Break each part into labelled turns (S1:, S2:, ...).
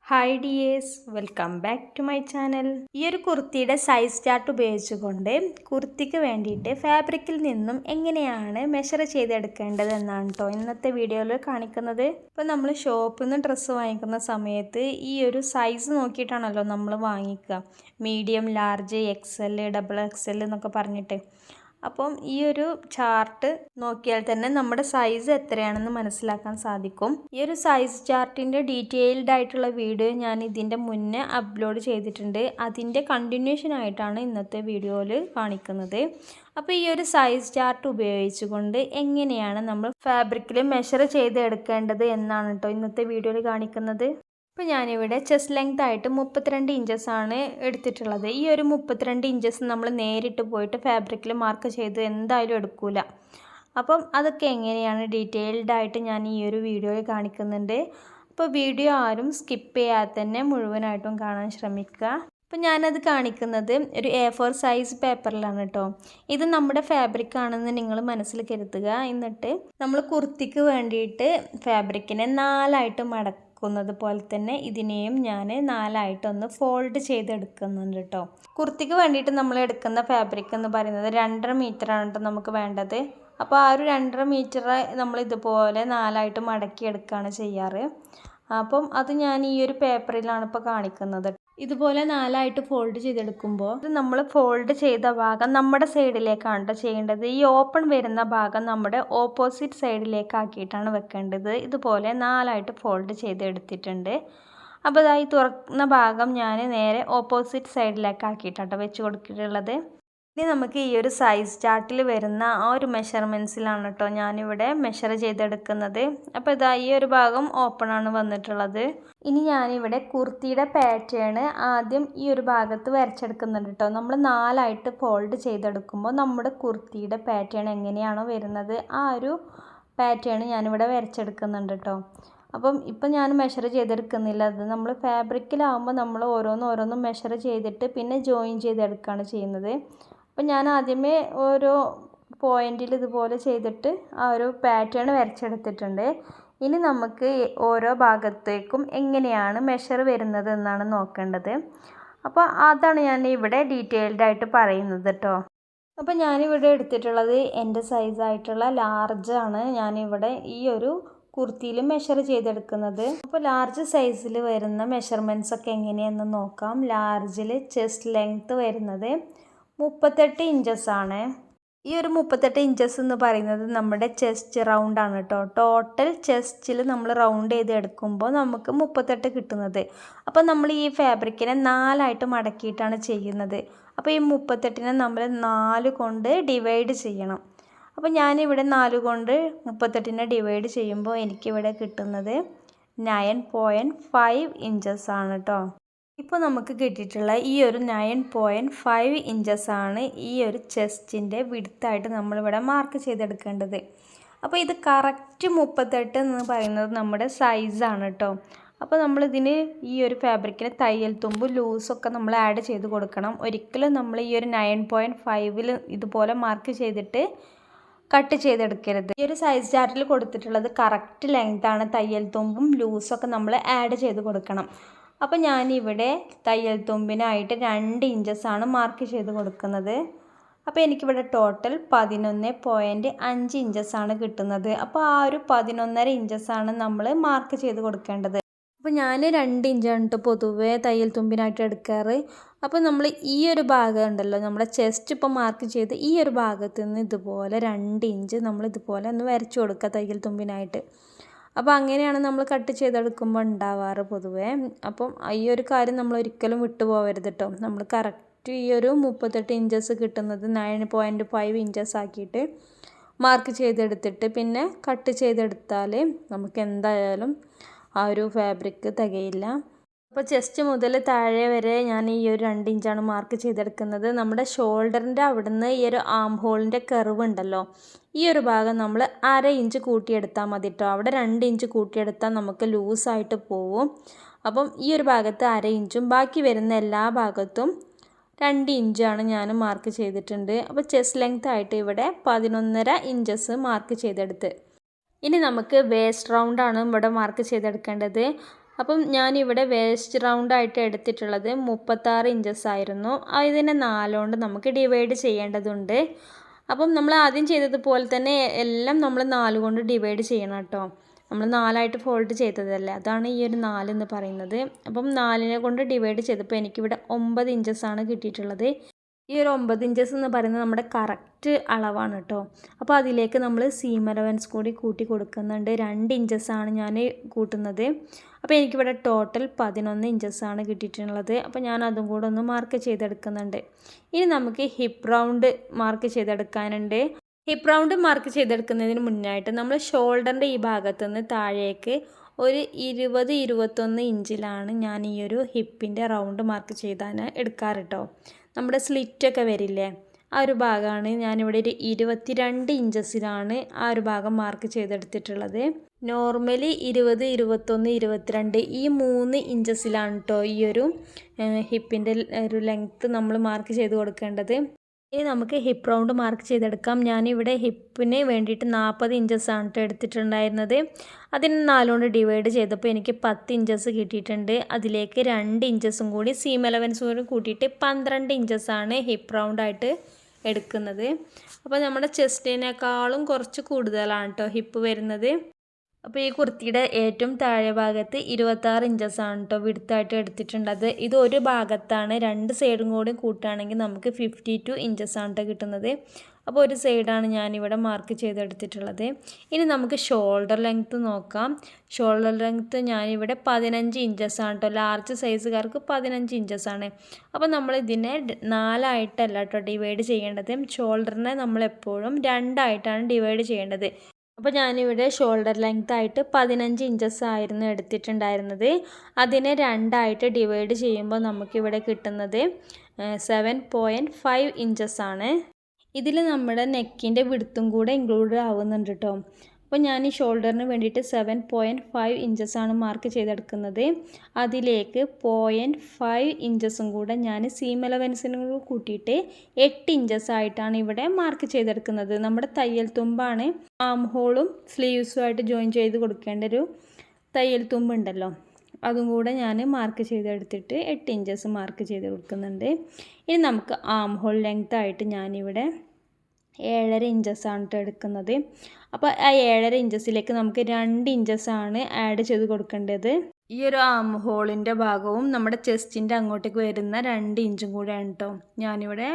S1: Hi dears, welcome back to my channel. ഈ ഒരു കുർത്തിയുടെ size chart ഉപയോഗിച്ചുകൊണ്ട് കുർത്തിക്ക് വേണ്ടിയിട്ട് ഫാബ്രിക്കിൽ നിന്നും എങ്ങനെയാണ് മെഷർ ചെയ്തെടുക്കേണ്ടത് എന്നാണ് കേട്ടോ ഇന്നത്തെ വീഡിയോയിൽ കാണിക്കുന്നത്. ഇപ്പോൾ നമ്മൾ ഷോപ്പിൽ നിന്ന് ഡ്രസ്സ് വാങ്ങിക്കുന്ന സമയത്ത് ഈ ഒരു സൈസ് നോക്കിയിട്ടാണല്ലോ നമ്മൾ വാങ്ങിക്കുക. മീഡിയം, ലാർജ്, XL, XXL എന്നൊക്കെ പറഞ്ഞിട്ട്. അപ്പം ഈ ഒരു ചാർട്ട് നോക്കിയാൽ തന്നെ നമ്മുടെ സൈസ് എത്രയാണെന്ന് മനസ്സിലാക്കാൻ സാധിക്കും. ഈ ഒരു സൈസ് ചാർട്ടിൻ്റെ ഡീറ്റെയിൽഡ് ആയിട്ടുള്ള വീഡിയോ ഞാൻ ഇതിൻ്റെ മുന്നേ അപ്ലോഡ് ചെയ്തിട്ടുണ്ട്. അതിൻ്റെ കണ്ടിന്യൂഷൻ ആയിട്ടാണ് ഇന്നത്തെ വീഡിയോയിൽ കാണിക്കുന്നത്. അപ്പോൾ ഈ ഒരു സൈസ് ചാർട്ട് ഉപയോഗിച്ചുകൊണ്ട് എങ്ങനെയാണ് നമ്മൾ ഫാബ്രിക്കിൽ മെഷർ ചെയ്തെടുക്കേണ്ടത് എന്നാണ് കേട്ടോ ഇന്നത്തെ വീഡിയോയിൽ കാണിക്കുന്നത്. ഇപ്പോൾ ഞാനിവിടെ ചെസ്റ്റ് ലെങ്ത് ആയിട്ട് 32 ഇഞ്ചസ് ആണ് എടുത്തിട്ടുള്ളത്. ഈ ഒരു 32 ഇഞ്ചസ് നമ്മൾ നേരിട്ട് പോയിട്ട് ഫാബ്രിക്കിൽ മാർക്ക് ചെയ്ത് എന്തായാലും എടുക്കില്ല. അപ്പം അതൊക്കെ എങ്ങനെയാണ് ഡീറ്റെയിൽഡ് ആയിട്ട് ഞാൻ ഈ ഒരു വീഡിയോയിൽ കാണിക്കുന്നുണ്ട്. അപ്പോൾ വീഡിയോ ആരും സ്കിപ്പ് ചെയ്യാതെ തന്നെ മുഴുവനായിട്ടും കാണാൻ ശ്രമിക്കുക. അപ്പോൾ ഞാനത് കാണിക്കുന്നത് ഒരു A4 സൈസ് പേപ്പറിലാണ് കേട്ടോ. ഇത് നമ്മുടെ ഫാബ്രിക് ആണെന്ന് നിങ്ങൾ മനസ്സിൽ കരുതുക. എന്നിട്ട് നമ്മൾ കുർത്തിക്ക് വേണ്ടിയിട്ട് ഫാബ്രിക്കിനെ 4ആയിട്ട് മടക്കുന്നത് പോലെ തന്നെ ഇതിനെയും ഞാൻ 4ആയിട്ടൊന്ന് ഫോൾഡ് ചെയ്തെടുക്കുന്നുണ്ട് കേട്ടോ. കുർത്തിക്ക് വേണ്ടിയിട്ട് നമ്മൾ എടുക്കുന്ന ഫാബ്രിക് എന്ന് പറയുന്നത് 2.5 മീറ്ററാണ് കേട്ടോ നമുക്ക് വേണ്ടത്. അപ്പോൾ ആ ഒരു 2.5 മീറ്റർ നമ്മൾ ഇതുപോലെ 4ആയിട്ട് മടക്കിയെടുക്കുകയാണ് ചെയ്യാറ്. അപ്പം അത് ഞാൻ ഈ ഒരു പേപ്പറിലാണ് ഇപ്പോൾ കാണിക്കുന്നത്. ഇതുപോലെ 4ആയിട്ട് ഫോൾഡ് ചെയ്തെടുക്കുമ്പോൾ നമ്മൾ ഫോൾഡ് ചെയ്ത ഭാഗം നമ്മുടെ സൈഡിലേക്കാണ് കേട്ടോ ചെയ്യേണ്ടത്. ഈ ഓപ്പൺ വരുന്ന ഭാഗം നമ്മുടെ ഓപ്പോസിറ്റ് സൈഡിലേക്കാക്കിയിട്ടാണ് വെക്കേണ്ടത്. ഇതുപോലെ 4ആയിട്ട് ഫോൾഡ് ചെയ്തെടുത്തിട്ടുണ്ട്. അപ്പോൾ ഇതായി തുറക്കുന്ന ഭാഗം ഞാൻ നേരെ ഓപ്പോസിറ്റ് സൈഡിലേക്കാക്കിയിട്ടാണ് വെച്ച് കൊടുത്തിട്ടുള്ളത്. ഇനി നമുക്ക് ഈ ഒരു സൈസ് ചാർട്ടിൽ വരുന്ന ആ ഒരു മെഷർമെൻറ്റ്സിലാണ് കേട്ടോ ഞാനിവിടെ മെഷർ ചെയ്തെടുക്കുന്നത്. അപ്പോൾ ഇതാ ഈ ഒരു ഭാഗം ഓപ്പൺ ആണ് വന്നിട്ടുള്ളത്. ഇനി ഞാനിവിടെ കുർത്തിയുടെ പാറ്റേൺ ആദ്യം ഈ ഒരു ഭാഗത്ത് വരച്ചെടുക്കുന്നുണ്ട് കേട്ടോ. നമ്മൾ 4ആയിട്ട് ഫോൾഡ് ചെയ്തെടുക്കുമ്പോൾ നമ്മുടെ കുർത്തിയുടെ പാറ്റേൺ എങ്ങനെയാണോ വരുന്നത് ആ ഒരു പാറ്റേൺ ഞാനിവിടെ വരച്ചെടുക്കുന്നുണ്ട് കേട്ടോ. അപ്പം ഇപ്പം ഞാൻ മെഷർ ചെയ്തെടുക്കുന്നില്ല. അത് നമ്മൾ ഫാബ്രിക്കിലാവുമ്പോൾ നമ്മൾ ഓരോന്നും മെഷർ ചെയ്തിട്ട് പിന്നെ ജോയിൻ ചെയ്തെടുക്കുകയാണ് ചെയ്യുന്നത്. അപ്പം ഞാൻ ആദ്യമേ ഓരോ പോയിന്റിൽ ഇതുപോലെ ചെയ്തിട്ട് ആ ഒരു പാറ്റേൺ വരച്ചെടുത്തിട്ടുണ്ട്. ഇനി നമുക്ക് ഓരോ ഭാഗത്തേക്കും എങ്ങനെയാണ് മെഷർ വരുന്നത് എന്നാണ് നോക്കേണ്ടത്. അപ്പോൾ അതാണ് ഞാൻ ഇവിടെ ഡീറ്റെയിൽഡ് ആയിട്ട് പറയുന്നത് കേട്ടോ. അപ്പോൾ ഞാനിവിടെ എടുത്തിട്ടുള്ളത് എൻ്റെ സൈസായിട്ടുള്ള ലാർജാണ് ഞാനിവിടെ ഈ ഒരു കുർത്തിയിൽ മെഷർ ചെയ്തെടുക്കുന്നത്. അപ്പോൾ ലാർജ് സൈസിൽ വരുന്ന മെഷർമെൻറ്റ്സ് ഒക്കെ എങ്ങനെയെന്ന് നോക്കാം. ലാർജിൽ ചെസ്റ്റ് ലെങ്ത്ത് വരുന്നത് 38 ഇഞ്ചസ് ആണ്. ഈ ഒരു 38 ഇഞ്ചസ് എന്ന് പറയുന്നത് നമ്മുടെ ചെസ്റ്റ് റൗണ്ട് ആണ് കേട്ടോ. ടോട്ടൽ ചെസ്റ്റിൽ നമ്മൾ റൗണ്ട് ചെയ്ത് എടുക്കുമ്പോൾ നമുക്ക് 38 കിട്ടുന്നത്. അപ്പോൾ നമ്മൾ ഈ ഫാബ്രിക്കിനെ 4ആയിട്ട് മടക്കിയിട്ടാണ് ചെയ്യുന്നത്. അപ്പോൾ ഈ 38നെ നമ്മൾ 4 കൊണ്ട് ഡിവൈഡ് ചെയ്യണം. അപ്പോൾ ഞാനിവിടെ 4 കൊണ്ട് 38നെ ഡിവൈഡ് ചെയ്യുമ്പോൾ എനിക്കിവിടെ കിട്ടുന്നത് 9.5 ഇഞ്ചസ് ആണ് കേട്ടോ. ഇപ്പോൾ നമുക്ക് കിട്ടിയിട്ടുള്ള ഈ ഒരു 9.5 ഇഞ്ചസ് ആണ് ഈ ഒരു ചെസ്റ്റിൻ്റെ വിഡ്ത്തായിട്ട് നമ്മളിവിടെ മാർക്ക് ചെയ്തെടുക്കേണ്ടത്. അപ്പോൾ ഇത് കറക്റ്റ് 38 എന്ന് പറയുന്നത് നമ്മുടെ സൈസാണ് കേട്ടോ. അപ്പോൾ നമ്മളിതിന് ഈ ഒരു ഫാബ്രിക്കിന് തയ്യൽ തുമ്പ് ലൂസൊക്കെ നമ്മൾ ആഡ് ചെയ്ത് കൊടുക്കണം. ഒരിക്കലും നമ്മൾ ഈ ഒരു 9.5ൽ ഇതുപോലെ മാർക്ക് ചെയ്തിട്ട് കട്ട് ചെയ്തെടുക്കരുത്. ഈ ഒരു സൈസ് ചാർട്ടിൽ കൊടുത്തിട്ടുള്ളത് കറക്റ്റ് ലെങ്താണ്. തയ്യൽ തുമ്പും ലൂസൊക്കെ നമ്മൾ ആഡ് ചെയ്ത് കൊടുക്കണം. അപ്പോൾ ഞാനിവിടെ തയ്യൽ തുമ്പിനായിട്ട് 2 ഇഞ്ചസാണ് മാർക്ക് ചെയ്ത് കൊടുക്കുന്നത്. അപ്പോൾ എനിക്കിവിടെ ടോട്ടൽ 11.5 ഇഞ്ചസാണ് കിട്ടുന്നത്. അപ്പോൾ ആ ഒരു 11.5 ഇഞ്ചസാണ് നമ്മൾ മാർക്ക് ചെയ്ത് കൊടുക്കേണ്ടത്. അപ്പോൾ ഞാൻ 2 ഇഞ്ചാണ് കേട്ടോ പൊതുവേ തയ്യൽ തുമ്പിനായിട്ട് എടുക്കാറ്. അപ്പോൾ നമ്മൾ ഈ ഒരു ഭാഗം ഉണ്ടല്ലോ, നമ്മുടെ ചെസ്റ്റ് ഇപ്പോൾ മാർക്ക് ചെയ്ത് ഈ ഒരു ഭാഗത്ത് നിന്ന് ഇതുപോലെ 2 ഇഞ്ച് നമ്മൾ ഇതുപോലെ ഒന്ന് വരച്ചു കൊടുക്കുക തയ്യൽ തുമ്പിനായിട്ട്. അപ്പോൾ അങ്ങനെയാണ് നമ്മൾ കട്ട് ചെയ്തെടുക്കുമ്പോൾ ഉണ്ടാവാറ് പൊതുവേ. അപ്പം ഈ ഒരു കാര്യം നമ്മൾ ഒരിക്കലും വിട്ടുപോകരുത് കേട്ടോ. നമ്മൾ കറക്റ്റ് ഈ ഒരു 38 ഇഞ്ചസ് കിട്ടുന്നത് 9.5 ഇഞ്ചസ് ആക്കിയിട്ട് മാർക്ക് ചെയ്തെടുത്തിട്ട് പിന്നെ കട്ട് ചെയ്തെടുത്താൽ നമുക്ക് എന്തായാലും ആ ഒരു ഫാബ്രിക് തികയില്ല. അപ്പോൾ ചെസ്റ്റ് മുതൽ താഴെ വരെ ഞാൻ ഈ ഒരു 2 ഇഞ്ചാണ് മാർക്ക് ചെയ്തെടുക്കുന്നത്. നമ്മുടെ ഷോൾഡറിൻ്റെ അവിടുന്ന് ഈ ഒരു ആം ഹോളിൻ്റെ കർവ് ഉണ്ടല്ലോ, ഈ ഒരു ഭാഗം നമ്മൾ 1/2 ഇഞ്ച് കൂട്ടിയെടുത്താൽ മതി കേട്ടോ. അവിടെ 2 ഇഞ്ച് കൂട്ടിയെടുത്താൽ നമുക്ക് ലൂസായിട്ട് പോവും. അപ്പം ഈ ഒരു ഭാഗത്ത് 1/2 ഇഞ്ചും ബാക്കി വരുന്ന എല്ലാ ഭാഗത്തും 2 ഇഞ്ചാണ് ഞാൻ മാർക്ക് ചെയ്തിട്ടുണ്ട്. അപ്പോൾ ചെസ്റ്റ് ലെങ്ത് ആയിട്ട് ഇവിടെ 11.5 ഇഞ്ചസ് മാർക്ക് ചെയ്തെടുത്ത്. ഇനി നമുക്ക് വേസ്റ്റ് റൗണ്ടാണ് ഇവിടെ മാർക്ക് ചെയ്തെടുക്കേണ്ടത്. അപ്പം ഞാനിവിടെ വേസ്റ്റ് റൗണ്ടായിട്ട് എടുത്തിട്ടുള്ളത് 36 ഇഞ്ചസ് ആയിരുന്നു. ഇതിനെ 4 കൊണ്ട് നമുക്ക് ഡിവൈഡ് ചെയ്യേണ്ടതുണ്ട്. അപ്പം നമ്മൾ ആദ്യം ചെയ്തതുപോലെ തന്നെ എല്ലാം നമ്മൾ 4 കൊണ്ട് ഡിവൈഡ് ചെയ്യണം കേട്ടോ. നമ്മൾ 4ആയിട്ട് ഫോൾഡ് ചെയ്തതല്ലേ, അതാണ് ഈ ഒരു 4 എന്ന് പറയുന്നത്. അപ്പം 4നെ കൊണ്ട് ഡിവൈഡ് ചെയ്തപ്പോൾ എനിക്കിവിടെ 9 ഇഞ്ചസാണ് കിട്ടിയിട്ടുള്ളത്. ഈ ഒരു 9 ഇഞ്ചസ് എന്ന് പറയുന്നത് നമ്മുടെ കറക്റ്റ് അളവാണ് കേട്ടോ. അപ്പോൾ അതിലേക്ക് നമ്മൾ സീം അലവൻസ് കൂടി കൂട്ടി കൊടുക്കുന്നുണ്ട്. 2 ഇഞ്ചസാണ് ഞാൻ കൂട്ടുന്നത്. അപ്പോൾ എനിക്കിവിടെ ടോട്ടൽ 11 ഇഞ്ചസാണ് കിട്ടിയിട്ടുള്ളത്. അപ്പോൾ ഞാൻ അതും കൂടെ ഒന്ന് മാർക്ക് ചെയ്തെടുക്കുന്നുണ്ട്. ഇനി നമുക്ക് ഹിപ്പ് റൗണ്ട് മാർക്ക് ചെയ്തെടുക്കാനുണ്ട്. ഹിപ്പ് റൗണ്ട് മാർക്ക് ചെയ്തെടുക്കുന്നതിന് മുന്നായിട്ട് നമ്മൾ ഷോൾഡറിൻ്റെ ഈ ഭാഗത്തു നിന്ന് താഴേക്ക് ഒരു 20-21 ഇഞ്ചിലാണ് ഞാൻ ഈ ഒരു ഹിപ്പിൻ്റെ റൗണ്ട് മാർക്ക് ചെയ്താൽ എടുക്കാറ് കേട്ടോ. നമ്മുടെ സ്ലിറ്റൊക്കെ വരില്ലേ, ആ ഒരു ഭാഗമാണ് ഞാനിവിടെ ഒരു 22 ഇഞ്ചസിലാണ് ആ ഒരു ഭാഗം മാർക്ക് ചെയ്തെടുത്തിട്ടുള്ളത്. നോർമലി 20, 21, 22 ഈ 3 ഇഞ്ചസിലാണ് കേട്ടോ ഈ ഒരു ഹിപ്പിൻ്റെ ഒരു ലെങ്ത്ത് നമ്മൾ മാർക്ക് ചെയ്ത് കൊടുക്കേണ്ടത്. ഇനി നമുക്ക് ഹിപ്പ് റൗണ്ട് മാർക്ക് ചെയ്തെടുക്കാം. ഞാനിവിടെ ഹിപ്പിന് വേണ്ടിയിട്ട് 40 ഇഞ്ചസാണ് കേട്ടോ എടുത്തിട്ടുണ്ടായിരുന്നത്. അതിന് 4 കൊണ്ട് ഡിവൈഡ് ചെയ്തപ്പോൾ എനിക്ക് 10 ഇഞ്ചസ് കിട്ടിയിട്ടുണ്ട്. അതിലേക്ക് 2 ഇഞ്ചസും കൂടി സീം അലവൻസും കൂടി കൂട്ടിയിട്ട് 12 ഇഞ്ചസാണ് ഹിപ്പ് റൗണ്ടായിട്ട് എടുക്കുന്നത്. അപ്പോൾ നമ്മുടെ ചെസ്റ്റിനേക്കാളും കുറച്ച് കൂടുതലാണ് കേട്ടോ ഹിപ്പ് വരുന്നത്. അപ്പോൾ ഈ കുർത്തിയുടെ ഏറ്റവും താഴെ ഭാഗത്ത് 26 ഇഞ്ചസാണ് കേട്ടോ വിഡ്ത്തായിട്ട് എടുത്തിട്ടുള്ളത്. ഇത് ഒരു ഭാഗത്താണ്, 2 സൈഡും കൂടി കൂട്ടുകയാണെങ്കിൽ നമുക്ക് 52 ഇഞ്ചസാണ് കേട്ടോ കിട്ടുന്നത്. അപ്പോൾ ഒരു സൈഡാണ് ഞാനിവിടെ മാർക്ക് ചെയ്തെടുത്തിട്ടുള്ളത്. ഇനി നമുക്ക് ഷോൾഡർ ലെങ്ത്ത് നോക്കാം. ഷോൾഡർ ലെങ്ത്ത് ഞാനിവിടെ 15 ഇഞ്ചസാണ് കേട്ടോ. ലാർജ് സൈസുകാർക്ക് 15 ഇഞ്ചസാണ്. അപ്പോൾ നമ്മൾ ഇതിനെ 4ആയിട്ടല്ല കേട്ടോ ഡിവൈഡ് ചെയ്യേണ്ടത്. ഷോൾഡറിനെ നമ്മളെപ്പോഴും 2ആയിട്ടാണ് ഡിവൈഡ് ചെയ്യേണ്ടത്. അപ്പോൾ ഞാനിവിടെ ഷോൾഡർ ലെങ്ത് ആയിട്ട് 15 ഇഞ്ചസ് ആയിരുന്നു എടുത്തിട്ടുണ്ടായിരുന്നത്. അതിനെ 2ആയിട്ട് ഡിവൈഡ് ചെയ്യുമ്പോൾ നമുക്കിവിടെ കിട്ടുന്നത് 7.5 ഇഞ്ചസ് ആണ്. ഇതിൽ നമ്മുടെ നെക്കിൻ്റെ വിഡ്ത്തും കൂടെ ഇൻക്ലൂഡ് ആവുന്നുണ്ട് കേട്ടോ. അപ്പോൾ ഞാൻ ഈ ഷോൾഡറിന് വേണ്ടിയിട്ട് 7.5 ഇഞ്ചസാണ് മാർക്ക് ചെയ്തെടുക്കുന്നത്. അതിലേക്ക് 0.5 ഇഞ്ചസും കൂടെ ഞാൻ സീം അലവൻസിനും കൂടെ കൂട്ടിയിട്ട് 8 ഇഞ്ചസ് ആയിട്ടാണ് ഇവിടെ മാർക്ക് ചെയ്തെടുക്കുന്നത്. നമ്മുടെ തയ്യൽ തുമ്പാണ് ആം ഹോളും സ്ലീവ്സുമായിട്ട് ജോയിൻ ചെയ്ത് കൊടുക്കേണ്ട ഒരു തയ്യൽ തുമ്പുണ്ടല്ലോ, അതും കൂടെ ഞാൻ മാർക്ക് ചെയ്തെടുത്തിട്ട് 8 ഇഞ്ചസ് മാർക്ക് ചെയ്ത് കൊടുക്കുന്നുണ്ട്. ഇനി നമുക്ക് ആം ഹോൾ ലെങ്ത് ആയിട്ട് ഞാനിവിടെ 7.5 ഇഞ്ചസാണ് കേട്ടോ എടുക്കുന്നത്. അപ്പോൾ ആ 7.5 ഇഞ്ചസിലേക്ക് നമുക്ക് 2 ഇഞ്ചസാണ് ആഡ് ചെയ്ത് കൊടുക്കേണ്ടത്. ഈ ഒരു ആം ഹോളിൻ്റെ ഭാഗവും നമ്മുടെ ചെസ്റ്റിൻ്റെ അങ്ങോട്ടേക്ക് വരുന്ന 2 ഇഞ്ചും കൂടെയാണ് കേട്ടോ ഞാനിവിടെ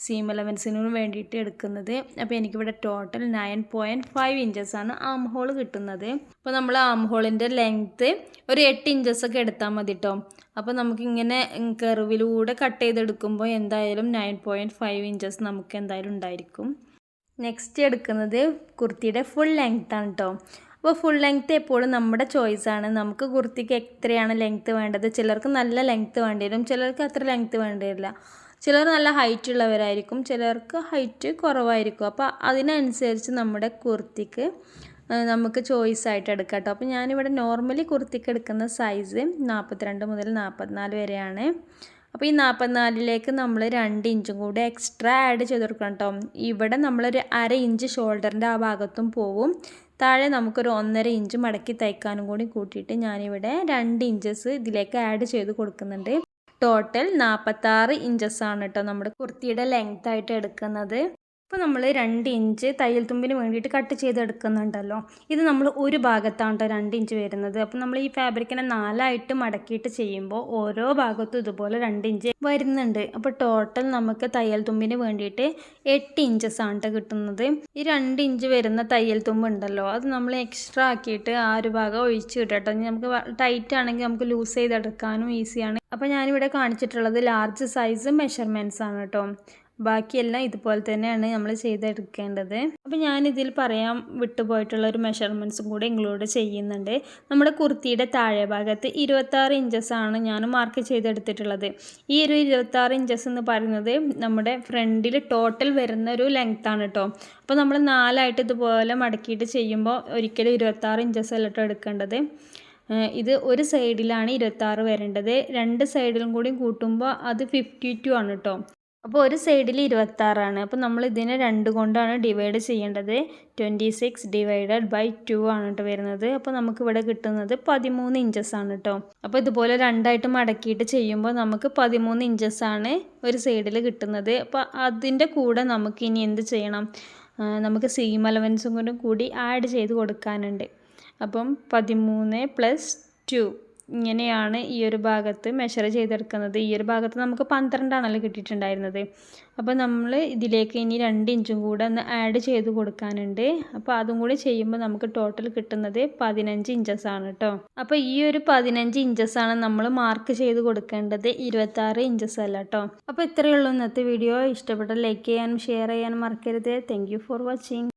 S1: സീം അലവൻസിന് വേണ്ടിയിട്ട് എടുക്കുന്നത്. അപ്പോൾ എനിക്കിവിടെ ടോട്ടൽ 9.5 ഇഞ്ചസാണ് ആം ഹോൾ കിട്ടുന്നത്. അപ്പോൾ നമ്മൾ ആം ഹോളിൻ്റെ ലെങ്ത്ത് ഒരു 8 ഇഞ്ചസൊക്കെ എടുത്താൽ മതി കേട്ടോ. അപ്പോൾ നമുക്കിങ്ങനെ കർവിലൂടെ കട്ട് ചെയ്തെടുക്കുമ്പോൾ എന്തായാലും 9.5 ഇഞ്ചസ് നമുക്ക് എന്തായാലും ഉണ്ടായിരിക്കും. നെക്സ്റ്റ് എടുക്കുന്നത് കുർത്തിയുടെ ഫുൾ ലെങ്ത്താണ് കേട്ടോ. അപ്പോൾ ഫുൾ ലെങ്ത്ത് എപ്പോഴും നമ്മുടെ ചോയ്സാണ്. നമുക്ക് കുർത്തിക്ക് എത്രയാണ് ലെങ്ത്ത് വേണ്ടത്. ചിലർക്ക് നല്ല ലെങ്ത്ത് വേണ്ടി വരും, ചിലർക്ക് അത്ര ലെങ്ത്ത് വേണ്ടി വരില്ല. ചിലർ നല്ല ഹൈറ്റ് ഉള്ളവരായിരിക്കും, ചിലർക്ക് ഹൈറ്റ് കുറവായിരിക്കും. അപ്പോൾ അതിനനുസരിച്ച് നമ്മുടെ കുർത്തിക്ക് നമുക്ക് ചോയ്സ് ആയിട്ട് എടുക്കാം കേട്ടോ. അപ്പോൾ ഞാനിവിടെ നോർമലി കുർത്തിക്ക് എടുക്കുന്ന സൈസ് 42 മുതൽ 44 വരെയാണ്. അപ്പോൾ ഈ 44ലേക്ക് നമ്മൾ 2 ഇഞ്ചും കൂടി എക്സ്ട്രാ ആഡ് ചെയ്ത് കൊടുക്കണം കേട്ടോ. ഇവിടെ നമ്മളൊരു 1/2 ഇഞ്ച് ഷോൾഡറിൻ്റെ ആ ഭാഗത്തും പോവും. താഴെ നമുക്കൊരു 1.5 ഇഞ്ച് മടക്കി തയ്ക്കാനും കൂടി കൂട്ടിയിട്ട് ഞാനിവിടെ 2 ഇഞ്ചസ് ഇതിലേക്ക് ആഡ് ചെയ്ത് കൊടുക്കുന്നുണ്ട്. ടോട്ടൽ 46 ഇഞ്ചസാണ് കേട്ടോ നമ്മുടെ കുർത്തിയുടെ ലെങ്ത് ആയിട്ട് എടുക്കുന്നത്. ഇപ്പോൾ നമ്മൾ 2 ഇഞ്ച് തയ്യൽ തുമ്പിന് വേണ്ടിയിട്ട് കട്ട് ചെയ്തെടുക്കുന്നുണ്ടല്ലോ. ഇത് നമ്മൾ ഒരു ഭാഗത്താണ് കേട്ടോ 2 ഇഞ്ച് വരുന്നത്. അപ്പോൾ നമ്മൾ ഈ ഫാബ്രിക്കിനെ 4ആയിട്ട് മടക്കിയിട്ട് ചെയ്യുമ്പോൾ ഓരോ ഭാഗത്തും ഇതുപോലെ 2 ഇഞ്ച് വരുന്നുണ്ട്. അപ്പോൾ ടോട്ടൽ നമുക്ക് തയ്യൽ തുമ്പിന് വേണ്ടിയിട്ട് 8 ഇഞ്ചസാണ് കേട്ടോ കിട്ടുന്നത്. ഈ 2 ഇഞ്ച് വരുന്ന തയ്യൽ തുമ്പുണ്ടല്ലോ, അത് നമ്മൾ എക്സ്ട്രാ ആക്കിയിട്ട് ആ ഒരു ഭാഗം ഒഴിച്ച് കിട്ടട്ടോ. നമുക്ക് ടൈറ്റ് ആണെങ്കിൽ നമുക്ക് ലൂസ് ചെയ്തെടുക്കാനും ഈസിയാണ്. അപ്പോൾ ഞാനിവിടെ കാണിച്ചിട്ടുള്ളത് ലാർജ് സൈസ് മെഷർമെൻറ്റ്സ് ആണ് കേട്ടോ. ബാക്കിയെല്ലാം ഇതുപോലെ തന്നെയാണ് നമ്മൾ ചെയ്തെടുക്കേണ്ടത്. അപ്പോൾ ഞാനിതിൽ പറയാൻ വിട്ടുപോയിട്ടുള്ള ഒരു മെഷർമെൻറ്റ്സും കൂടെ ഇൻക്ലൂഡ് ചെയ്യുന്നുണ്ട്. നമ്മുടെ കുർത്തിയുടെ താഴെ ഭാഗത്ത് 26 ഇഞ്ചസാണ് ഞാൻ മാർക്ക് ചെയ്തെടുത്തിട്ടുള്ളത്. ഈ ഒരു 26 ഇഞ്ചസ് എന്ന് പറയുന്നത് നമ്മുടെ ഫ്രണ്ടിൽ ടോട്ടൽ വരുന്ന ഒരു ലെങ്ത്താണ് കേട്ടോ. അപ്പോൾ നമ്മൾ 4ആയിട്ട് ഇതുപോലെ മടക്കിയിട്ട് ചെയ്യുമ്പോൾ ഒരിക്കലും 26 ഇഞ്ചസ് അല്ല കേട്ടോ എടുക്കേണ്ടത്. ഇത് ഒരു സൈഡിലാണ് 26 വരേണ്ടത്. 2 സൈഡിലും കൂടി കൂട്ടുമ്പോൾ അത് 52 ആണ് കേട്ടോ. അപ്പോൾ ഒരു സൈഡിൽ 26 അപ്പോൾ നമ്മൾ ഇതിനെ 2 കൊണ്ടാണ് ഡിവൈഡ് ചെയ്യേണ്ടത്. 26 ഡിവൈഡഡ് ബൈ 2 ആണ് കേട്ടോ വരുന്നത്. അപ്പോൾ നമുക്ക് ഇവിടെ കിട്ടുന്നത് 13 ഇഞ്ചസ് ആണ് കേട്ടോ. അപ്പോൾ ഇതുപോലെ രണ്ടായിട്ട് മടക്കിയിട്ട് ചെയ്യുമ്പോൾ നമുക്ക് 13 ഇഞ്ചസ് ആണ് ഒരു സൈഡിൽ കിട്ടുന്നത്. അപ്പോൾ അതിൻ്റെ കൂടെ നമുക്ക് ഇനി എന്ത് ചെയ്യണം, നമുക്ക് സീം അലവൻസും കൂടി ആഡ് ചെയ്ത് കൊടുക്കാനുണ്ട്. അപ്പം 13 + 2 ഇങ്ങനെയാണ് ഈ ഒരു ഭാഗത്ത് മെഷർ ചെയ്തെടുക്കുന്നത്. ഈ ഒരു ഭാഗത്ത് നമുക്ക് 12 ആണല്ലോ കിട്ടിയിട്ടുണ്ടായിരുന്നത്. അപ്പോൾ നമ്മൾ ഇതിലേക്ക് ഇനി 2 ഇഞ്ചും കൂടെ ഒന്ന് ആഡ് ചെയ്ത് കൊടുക്കാനുണ്ട്. അപ്പോൾ അതും കൂടി ചെയ്യുമ്പോൾ നമുക്ക് ടോട്ടൽ കിട്ടുന്നത് 15 ഇഞ്ചസ് ആണ് കേട്ടോ. അപ്പോൾ ഈ ഒരു 15 ഇഞ്ചസ് ആണ് നമ്മൾ മാർക്ക് ചെയ്ത് കൊടുക്കേണ്ടത്, 26 ഇഞ്ചസ് അല്ല കേട്ടോ. അപ്പോൾ ഇത്രയേ ഉള്ളൂ ഇന്നത്തെ വീഡിയോ. ഇഷ്ടപ്പെട്ട ലൈക്ക് ചെയ്യാനും ഷെയർ ചെയ്യാനും മറക്കരുത്. Thank you for watching.